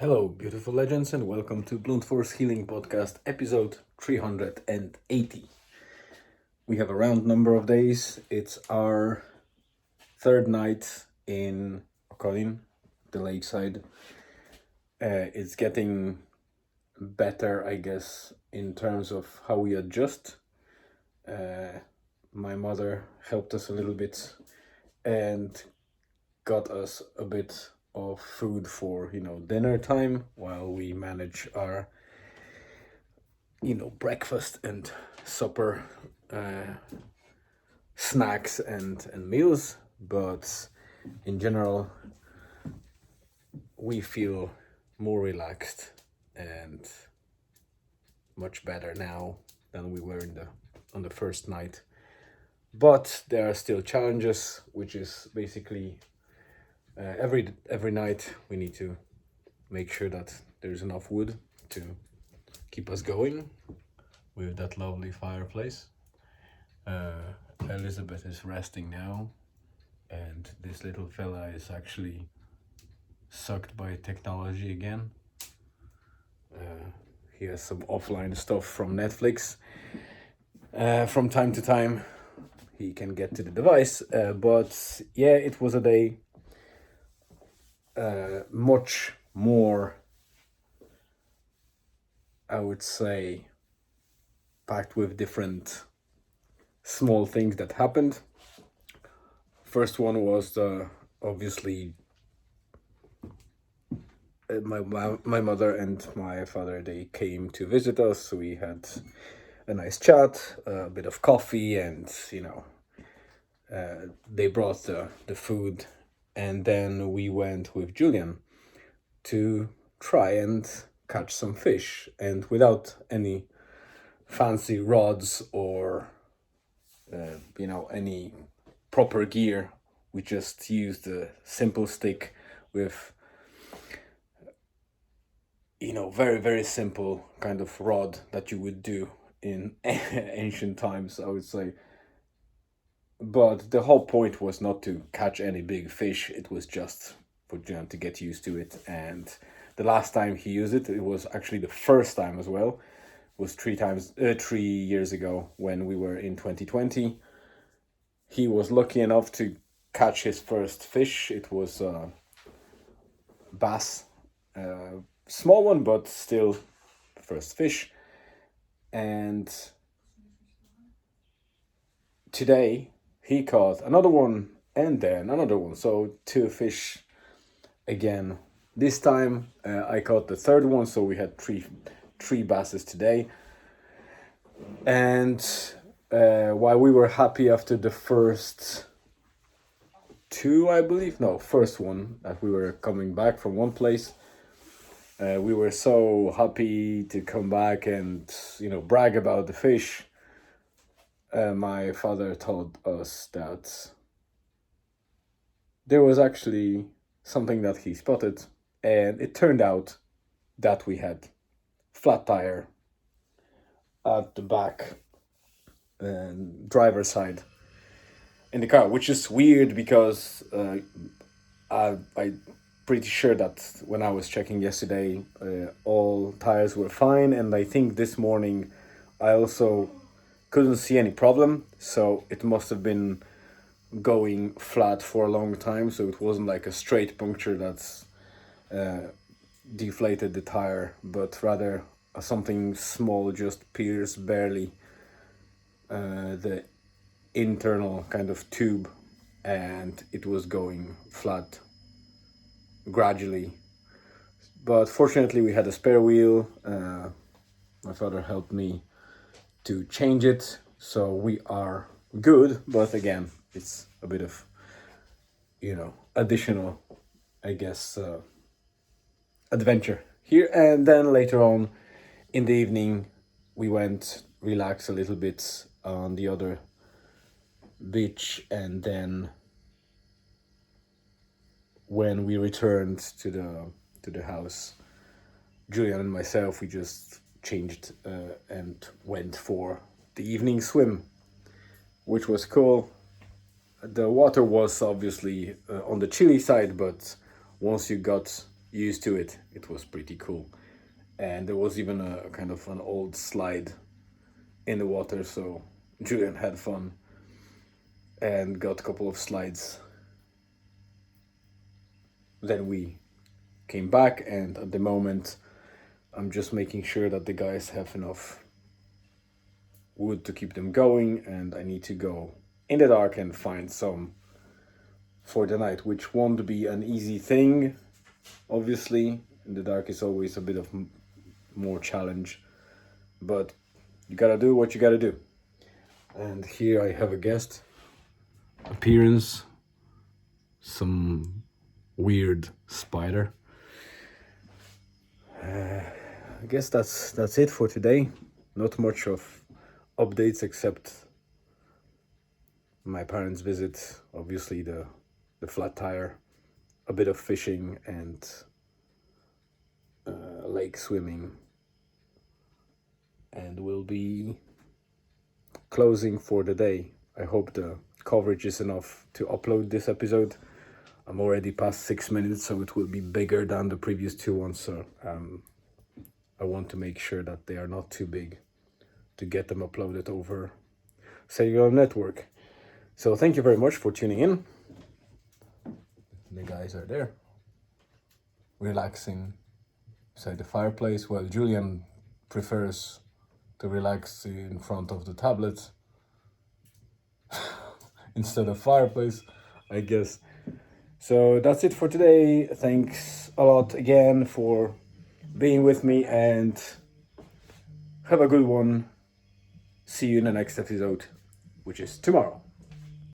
Hello, beautiful legends, and welcome to Blunt Force Healing Podcast, episode 380. We have a round number of days. It's our third night in Colin, the lakeside. It's getting better, I guess, in terms of how we adjust. My mother helped us a little bit and got us a bit of food for dinner time while we manage our breakfast and supper, snacks and meals. But in general, we feel more relaxed and much better now than we were on the first night. But there are still challenges, which is basically every night we need to make sure that there's enough wood to keep us going with that lovely fireplace. Elizabeth is resting now, and this little fella is actually sucked by technology again. He has some offline stuff from Netflix. From time to time, he can get to the device, but yeah, it was a day much more, I would say, packed with different small things that happened. First one was obviously my mother and my father, they came to visit us, so we had a nice chat, a bit of coffee, and they brought the food, and then we went with Julian to try and catch some fish, and without any fancy rods or any proper gear. We just used a simple stick with very, very simple kind of rod that you would do in ancient times, I would say. But the whole point was not to catch any big fish. It was just for John to get used to it. And the last time he used it, it was actually the first time as well. It was 3 years ago when we were in 2020. He was lucky enough to catch his first fish. It was a bass, small one, but still first fish. And today he caught another one and then another one. So 2 fish again. This time I caught the third one, so we had three basses today. And while we were happy after the first 2, I believe, no, first one, that we were coming back from one place, we were so happy to come back and brag about the fish. My father told us that there was actually something that he spotted, and it turned out that we had flat tire at the back and driver's side in the car, which is weird because I'm pretty sure that when I was checking yesterday, all tires were fine, and I think this morning I also couldn't see any problem, so it must have been going flat for a long time, so it wasn't like a straight puncture that's deflated the tire, but rather something small just pierced barely the internal kind of tube, and it was going flat gradually. But fortunately we had a spare wheel. My father helped me to change it, so we are good. But again, it's a bit of additional, I guess, adventure here. And then later on in the evening we went relax a little bit on the other beach, and then when we returned to the house, Julian and myself, we just changed and went for the evening swim, which was cool. The water was obviously on the chilly side, but once you got used to it, it was pretty cool. And there was even a kind of an old slide in the water, so Julian had fun and got a couple of slides. Then we came back, and at the moment I'm just making sure that the guys have enough wood to keep them going, and I need to go in the dark and find some for the night, which won't be an easy thing. Obviously, in the dark is always a bit of more challenge, but you gotta do what you gotta do. And here I have a guest appearance, some weird spider. I guess that's it for today. Not much of updates except my parents' visit, obviously the flat tire, a bit of fishing, and lake swimming. And we'll be closing for the day. I hope the coverage is enough to upload this episode. I'm already past 6 minutes, so it will be bigger than the previous two ones. So I want to make sure that they are not too big to get them uploaded over cellular network. So thank you very much for tuning in. The guys are there, relaxing beside the fireplace, while Julian prefers to relax in front of the tablet instead of fireplace, I guess. So that's it for today. Thanks a lot again for being with me, and have a good one. See you in the next episode, which is tomorrow.